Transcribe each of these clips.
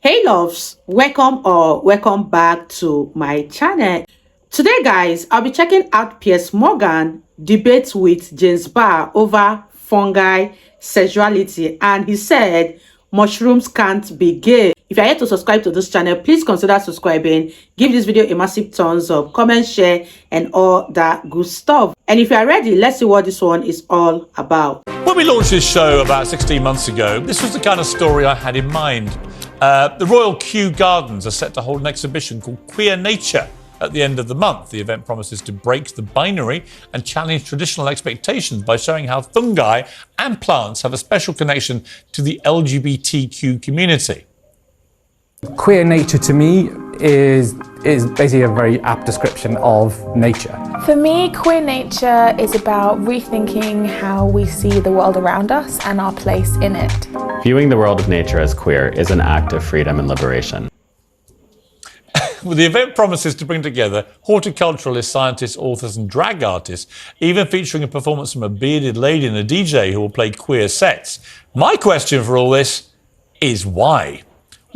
Hey loves, welcome back to my channel. Today guys, I'll be checking out Piers debate with James Barr over fungi sexuality, and he said mushrooms can't be gay. If you're yet to subscribe to this channel, please consider subscribing, give this video a massive thumbs up, comment, share, and all that good stuff. And if you are ready, let's see what this one is all about. When we launched this show about 16 months ago, this was the kind of story I had in mind. The Royal Kew Gardens are set to hold an exhibition called Queer Nature at the end of the month. The event promises to break the binary and challenge traditional expectations by showing how fungi and plants have a special connection to the LGBTQ community. Queer nature to me is basically a very apt description of nature. For me, queer nature is about rethinking how we see the world around us and our place in it. Viewing the world of nature as queer is an act of freedom and liberation. Well, the event promises to bring together horticulturalists, scientists, authors and drag artists, even featuring a performance from a bearded lady and a DJ who will play queer sets. My question for all this is why?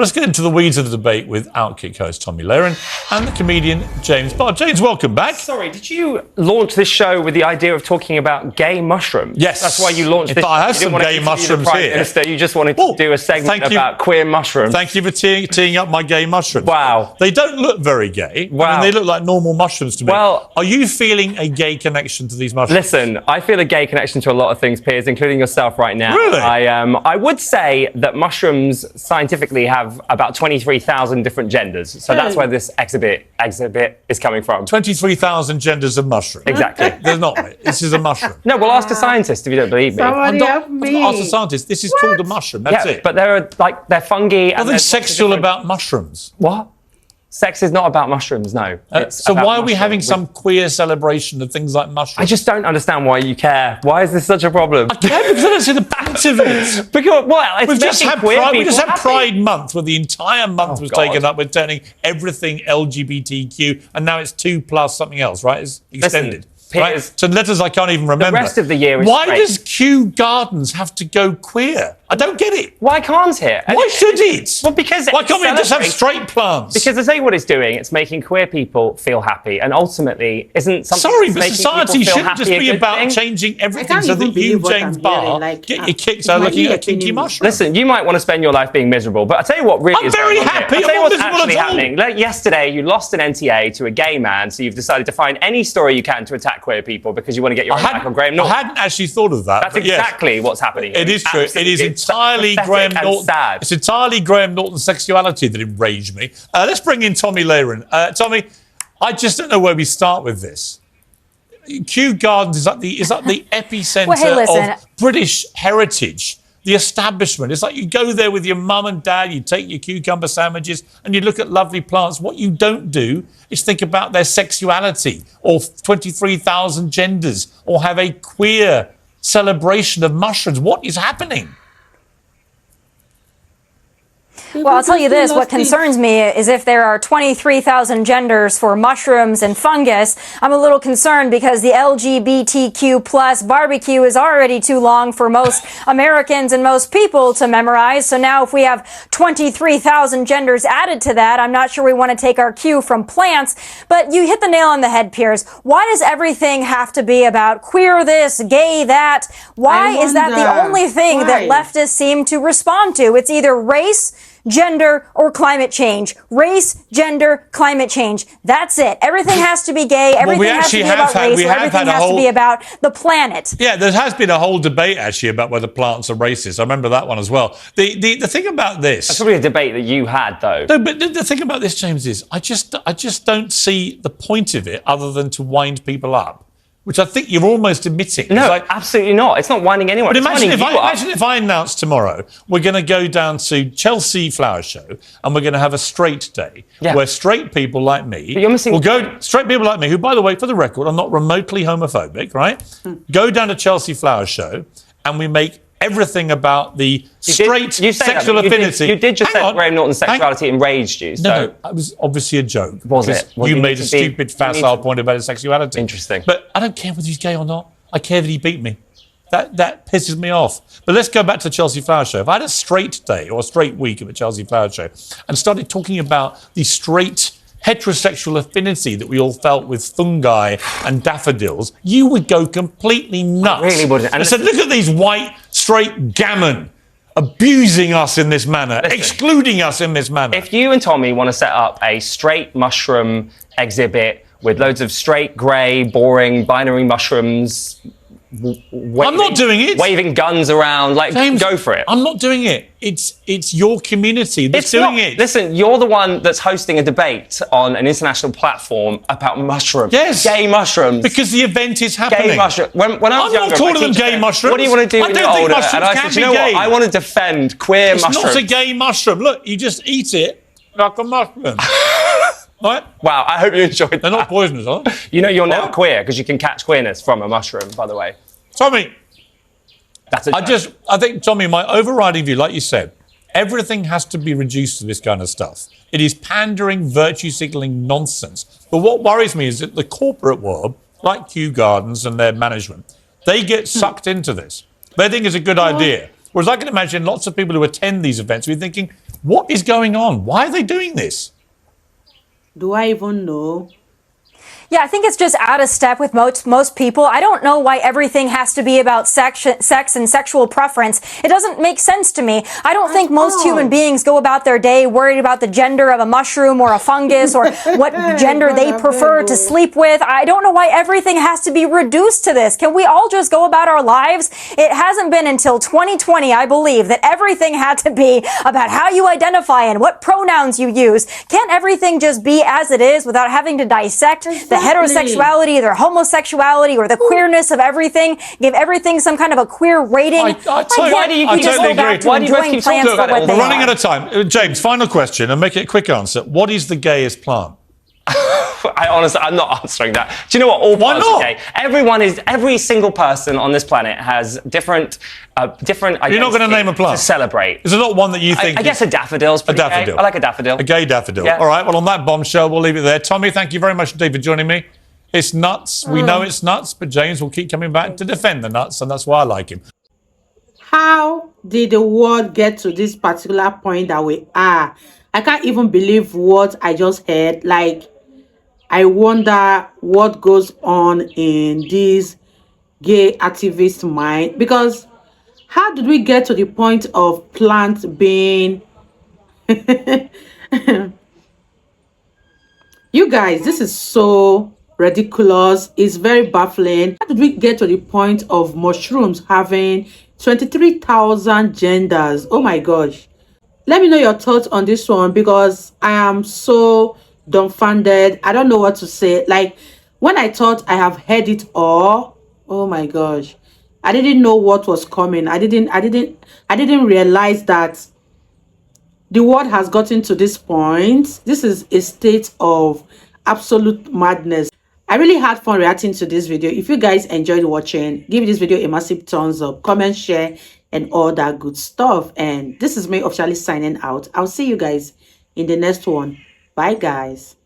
Let's get into the weeds of the debate with Outkick host Tommy Laren and the comedian James Barr. James, welcome back. Sorry, did you launch this show with the idea of talking about gay mushrooms? Yes. That's why you launched this. I have some gay mushrooms here. Minister, you just wanted to do a segment about queer mushrooms. Thank you for teeing up my gay mushrooms. Wow. They don't look very gay. Wow. I mean, they look like normal mushrooms to me. Well, are you feeling a gay connection to these mushrooms? Listen, I feel a gay connection to a lot of things, Piers, including yourself right now. Really? I would say that mushrooms scientifically have about 23,000 different genders. So that's where this exhibit is coming from. 23,000 genders of mushrooms. Exactly. There's not. This is a mushroom. No, we'll ask a scientist if you don't believe me. Somebody help me. Ask a scientist. This is called a mushroom. That's it. But they're fungi. Nothing sexual about mushrooms. What? Sex is not about mushrooms, no. So why are we having some queer celebration of things like mushrooms? I just don't understand why you care. Why is this such a problem? I care because I don't see the point of it. Because, well, it's We've just had Pride Month, where the entire month was taken up with turning everything LGBTQ, and now it's 2+ something else, right? It's extended. Right? So letters I can't even remember. The rest of the year is Why great. does Kew Gardens have to go queer? I don't get it. Why can't it? Why should it? Well, because why can't we just have straight plants? Because I tell you what it's doing. It's making queer people feel happy, and ultimately, isn't something. Sorry, but society shouldn't just be about changing everything so that you, James Barr, get your kicks out looking at a kinky mushroom. Listen, you might want to spend your life being miserable, but I tell you what really I'm very happy. I'll tell you I'm not what's miserable actually at all. happening. Like yesterday, you lost an NTA to a gay man, so you've decided to find any story you can to attack queer people because you want to get your own back on Graham Norton. I hadn't actually thought of that. That's exactly what's happening here. It is true. It is entirely Graham Norton. It's entirely Graham Norton's sexuality that enraged me. Let's bring in Tommy Laren. Tommy, I just don't know where we start with this. Kew Gardens is like the epicentre of British heritage. The establishment. It's like you go there with your mum and dad, you take your cucumber sandwiches and you look at lovely plants. What you don't do is think about their sexuality or 23,000 genders or have a queer celebration of mushrooms. What is happening? Well, I'll tell you this, what concerns me is if there are 23,000 genders for mushrooms and fungus, I'm a little concerned because the LGBTQ plus barbecue is already too long for most Americans and most people to memorize. So now if we have 23,000 genders added to that, I'm not sure we want to take our cue from plants. But you hit the nail on the head, Piers. Why does everything have to be about queer this, gay that? Why is that the only thing that leftists seem to respond to? It's either race, gender, or climate change. Race, gender, climate change. That's it. Everything has to be gay. Everything has to be about race. Everything has to be about the planet. Yeah, there has been a whole debate actually about whether plants are racist. I remember that one as well. The thing about this. That's probably a debate that you had, though. No, but the thing about this, James, is I just don't see the point of it other than to wind people up, which I think you're almost admitting. No, absolutely not. It's not winding anyone. But imagine if I announce tomorrow we're going to go down to Chelsea Flower Show and we're going to have a straight day where straight people like me will go. Straight people like me, who, by the way, for the record, are not remotely homophobic, right? Go down to Chelsea Flower Show and we make everything about the straight sexual affinity. You did just say Graham Norton's sexuality enraged you. So. No, it was obviously a joke. Was it? You made a stupid, facile point about his sexuality. Interesting. But I don't care whether he's gay or not. I care that he beat me. That pisses me off. But let's go back to the Chelsea Flower Show. If I had a straight day or a straight week at the Chelsea Flower Show and started talking about the straight heterosexual affinity that we all felt with fungi and daffodils, you would go completely nuts. I really wouldn't. And I said, look at these white, straight gammon abusing us in this manner, excluding us in this manner. If you and Tommy want to set up a straight mushroom exhibit with loads of straight, grey, boring, binary mushrooms, I'm not doing it. Waving guns around, like, James, go for it. I'm not doing it. It's your community that's doing it. Listen, you're the one that's hosting a debate on an international platform about mushrooms. Yes. Gay mushrooms. Because the event is happening. Gay mushrooms. When I was I'm younger, not calling my them teacher gay said, mushrooms. What do you want to do I when don't you're think older? mushrooms And I can said, be you know gay. what? I want to defend queer It's mushrooms. not a gay mushroom. Look, you just eat it like a mushroom. Right? Wow, I hope you enjoyed that. They're not poisonous, are they? You know you're now queer because you can catch queerness from a mushroom, by the way. Tommy, That's a joke. I think, Tommy, my overriding view, like you said, everything has to be reduced to this kind of stuff. It is pandering, virtue signaling nonsense. But what worries me is that the corporate world, like Kew Gardens and their management, they get sucked into this. They think it's a good idea. Whereas I can imagine lots of people who attend these events will be thinking, what is going on? Why are they doing this? Do I even know? Yeah, I think it's just out of step with most people. I don't know why everything has to be about sex and sexual preference. It doesn't make sense to me. I don't think most human beings go about their day worried about the gender of a mushroom or a fungus or what gender they prefer to sleep with. I don't know why everything has to be reduced to this. Can we all just go about our lives? It hasn't been until 2020, I believe, that everything had to be about how you identify and what pronouns you use. Can't everything just be as it is without having to dissect the heterosexuality, their homosexuality, or the queerness of everything? Give everything some kind of a queer rating. I totally agree. Why do you guys keep talking about it? We're running out of time. James, final question, and make it a quick answer. What is the gayest plant? I'm not answering that. Do you know what? All plants are gay. Every single person on this planet has different identities. You're not going to name a plant? To celebrate. Is there not one that you think? I guess a daffodil's pretty gay. I like a daffodil. A gay daffodil. Yeah. All right, well, on that bombshell, we'll leave it there. Tommy, thank you very much indeed for joining me. It's nuts. We know it's nuts, but James will keep coming back to defend the nuts, and that's why I like him. How did the world get to this particular point that we are? I can't even believe what I just heard. Like, I wonder what goes on in this gay activist mind, because how did we get to the point of plants being you guys, this is so ridiculous. It's very baffling. How did we get to the point of mushrooms having 23,000 genders? Oh my gosh. Let me know your thoughts on this one, because I am so dumbfounded. I don't know what to say. Like, when I thought I have heard it all, oh my gosh, I didn't know what was coming. I didn't realize that the world has gotten to this point. This is a state of absolute madness. I really had fun reacting to this video. If you guys enjoyed watching, give this video a massive thumbs up, comment, share, and all that good stuff. And this is me officially signing out. I'll see you guys in the next one. Bye guys.